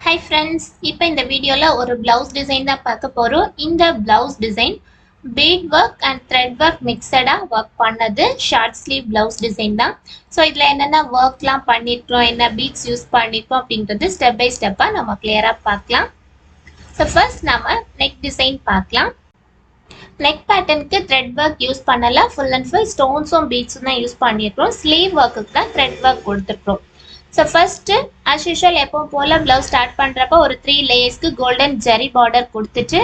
Hi friends, இப்போ இந்த வீடியோல ஒரு blouse design தான் பார்க்க போறோம். இந்த blouse design bead work and thread work mixedா work பண்ணது short sleeve blouse design தான். So இதுல என்னென்ன workலாம் பண்ணிருக்கோம், என்ன beads யூஸ் பண்ணிருக்கோம் அப்படின்றது step by step-ஆ நம்ம clear-ஆ பார்க்கலாம். So first நாம neck design பார்க்கலாம். Neck pattern-க்கு thread work யூஸ் பண்ணல, full and full stones-உம் beads-உம் தான் யூஸ் பண்ணிருக்கோம். Sleeve work-க்கு தான் thread work கொடுத்திருக்கோம். So first as usual எப்பவும் போல blouse start பண்றப்ப ஒரு 3 layers க்கு golden zari border கொடுத்துட்டு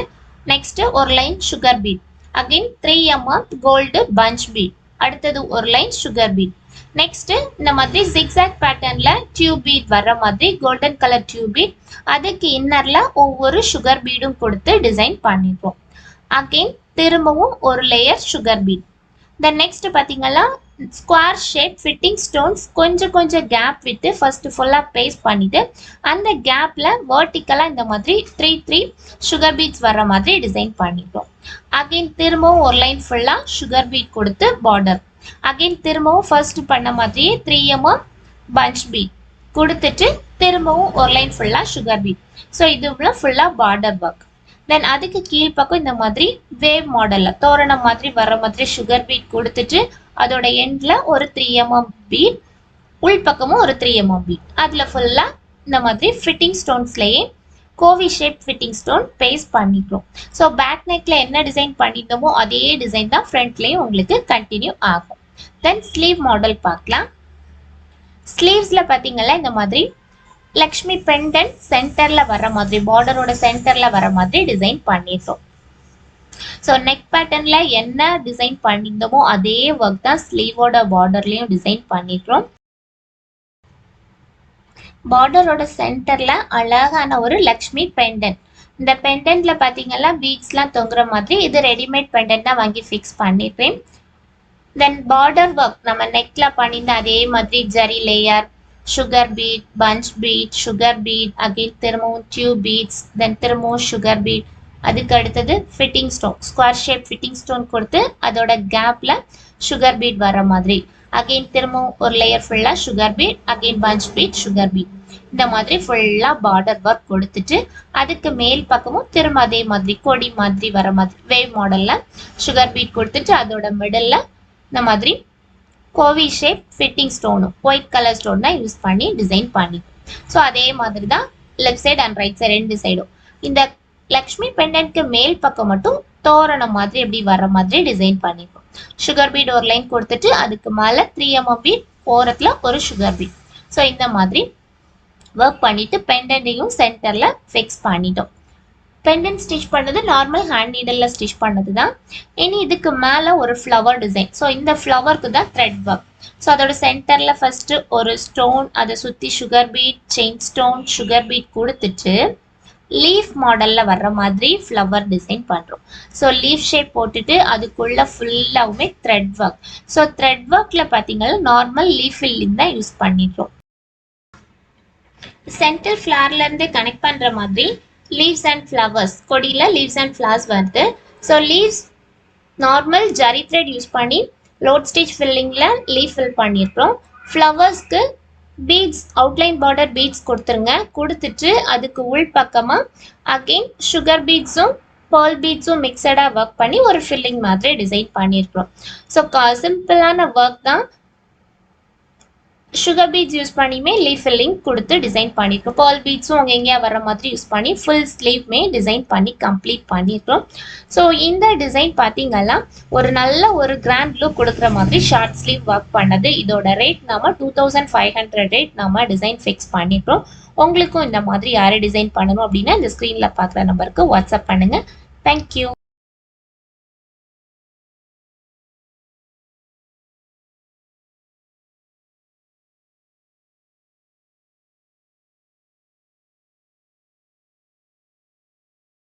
next ஒரு line sugar bead again 3 mm gold bunch bead அடுத்தது ஒரு line sugar bead next இந்த மாதிரி zigzag patternல tube bead வர்ற மாதிரி golden color tube bead அதுக்கு இன்னர்ல ஒவ்வொரு sugar beadும் கொடுத்து டிசைன் பண்ணிருக்கோம் again திரும்பவும் ஒரு layer sugar bead then next பாத்தீங்கன்னா square shape fitting stones கொஞ்சம் gap விட்டு first full paste பண்ணிட்டு அந்த gapல vertically இந்த மாதிரி 3 sugar beads வர்ற மாதிரி டிசைன் பண்ணிட்டோம் again திரும்பவும் ஒரு லைன் ஃபுல்லா sugar bead கொடுத்து border again திரும்பவும் first பண்ண மாதிரி 3 mm bunch bead கொடுத்துட்டு திரும்பவும் ஒரு லைன் ஃபுல்லா sugar bead so இதுல ஃபுல்லா border work then அதுக்கு கீழ் பக்கம் இந்த மாதிரி wave மாடல்ல தோரணம் மாதிரி வர மாதிரி sugar bead கொடுத்துட்டு அதோட எண்ட்ல ஒரு 3 mm bead உள் பக்கமும் ஒரு 3 mm bead அதுல ஃபுல்லா இந்த மாதிரி fitting stonesலயே கோவி ஷேப் fitting stone paste பண்ணிட்டோம் சோ பேக் நெக்ல என்ன டிசைன் பண்ணிட்டோமோ அதே டிசைன் தான் ஃப்ரண்ட்லயும் உங்களுக்கு கண்டினியூ ஆகும் then sleeve மாடல் பார்க்கலாம் ஸ்லீவ்ஸ்ல பாத்தீங்கன்னா இந்த மாதிரி லக்ஷ்மி பெண்டன்ட் சென்டர்ல வர மாதிரி பார்டரோட சென்டர்ல வர மாதிரி டிசைன் பண்ணிட்டோம் சோ நெக் பேட்டர்ன்ல என்ன டிசைன் பண்ணிட்டோமோ அதே வர்க் தான் ஸ்லீவோட பார்டர்லயும் டிசைன் பண்ணிட்டோம் பார்டரோட சென்டர்ல அழகான ஒரு லக்ஷ்மி பெண்டன்ட் இந்த பெண்டன்ட்ல பாத்தீங்கன்னா பீட்ஸ்லாம் தொங்குற மாதிரி இது ரெடிமேட் பெண்டன்ட் தான் வாங்கி ஃபிக்ஸ் பண்ணிட்டேன் தென் பார்டர் வர்க் நம்ம நெக்ல பண்ணிருந்த அதே மாதிரி zari layer sugar bead bunch bead sugar bead again திரும்பவும் tube beads then திரும்பவும் sugar bead அதுக்கு அடுத்தது fitting stone square shape fitting stone கொடுத்து அதோட gapல sugar bead வர மாதிரி again திரும்பவும் ஒரு layer ஃபுல்லா sugar bead again bunch bead sugar bead இந்த மாதிரி ஃபுல்லா border work கொடுத்துட்டு அதுக்கு மேல் பக்கமும் திரும்ப அதே மாதிரி கொடி மாதிரி வர மாதிரி wave மாடல்ல sugar bead கொடுத்துட்டு அதோட மிடில்ல இந்த மாதிரி கோவி ஷேப் ஃபிட்டிங் ஸ்டோனும் ஒயிட் கலர் ஸ்டோன் தான் யூஸ் பண்ணி டிசைன் பண்ணி ஸோ அதே மாதிரி தான் left side and right side ரெண்டு சைடும் இந்த லக்ஷ்மி பெண்டன்ட்க்கு மேல் பக்கம் மட்டும் தோரணம் மாதிரி எப்படி வர மாதிரி டிசைன் பண்ணிப்போம் சுகர் பீட் ஒரு லைன் கொடுத்துட்டு அதுக்கு மேலே 3 mm பீட் ஓரத்தில் ஒரு சுகர் பீட் ஸோ இந்த மாதிரி ஒர்க் பண்ணிட்டு பெண்டன்ட்டையும் சென்டர்ல ஃபிக்ஸ் பண்ணிட்டோம் பெண்டன்ட் ஸ்டிச் பண்ணது நார்மல் ஹேண்ட் நீடல்ல ஸ்டிச் பண்ணது தான் இனி இதுக்கு மேல ஒரு ஃப்ளவர் டிசைன் ஸோ இந்த ஃப்ளவருக்கு தான் த்ரெட் ஒர்க் ஸோ அதோட சென்டர்ல ஃபர்ஸ்ட் ஒரு ஸ்டோன் அதை சுத்தி sugar beat chain stone sugar beat கொடுத்துட்டு லீஃப் மாடல்ல வர்ற மாதிரி ஃப்ளவர் டிசைன் பண்றோம் ஸோ லீஃப் ஷேப் போட்டுட்டு அதுக்குள்ள ஃபுல்லாவுமே த்ரெட் ஒர்க் ஸோ த்ரெட் ஒர்க்ல பாத்தீங்கன்னா நார்மல் லீஃப் ஃபில்லிங் தான் யூஸ் பண்ணிட்டோம் சென்டர் ஃபிளவர்ல இருந்து கனெக்ட் பண்ற மாதிரி leaves and flowers கொடியில leaves and flowers வருது so leaves normal zari thread use பண்ணி load stitch fillingல leaf fill பண்ணிருக்கோம் ஃப்ளவர்ஸ்க்கு beads outline border beads கொடுத்துருங்க கொடுத்துட்டு அதுக்கு உள் பக்கமா again sugar beadsம் pearl beadsம் மிக்சடா ஒர்க் பண்ணி ஒரு filling மாதிரி டிசைன் பண்ணிருக்கோம் so சிம்பிளான ஒர்க் தான் sugar beads யூஸ் பண்ணியுமே லீஃப் ஃபில்லிங் கொடுத்து டிசைன் பண்ணிருக்கோம் pearl beadsம் உங்க எங்கேயா வர மாதிரி யூஸ் பண்ணி ஃபுல் ஸ்லீவ்மே டிசைன் பண்ணி கம்ப்ளீட் பண்ணிருக்கோம் ஸோ இந்த டிசைன் பார்த்தீங்கன்னா ஒரு நல்ல ஒரு கிராண்ட் லுக் கொடுக்குற மாதிரி ஷார்ட் ஸ்லீவ் ஒர்க் பண்ணது இதோட ரேட் நாம 2500 ரேட் நாம டிசைன் ஃபிக்ஸ் பண்ணிருக்கோம் உங்களுக்கும் இந்த மாதிரி யாரை டிசைன் பண்ணணும் அப்படின்னா இந்த ஸ்க்ரீன்ல பார்க்குற நம்பருக்கு வாட்ஸ்அப் பண்ணுங்க தேங்க்யூ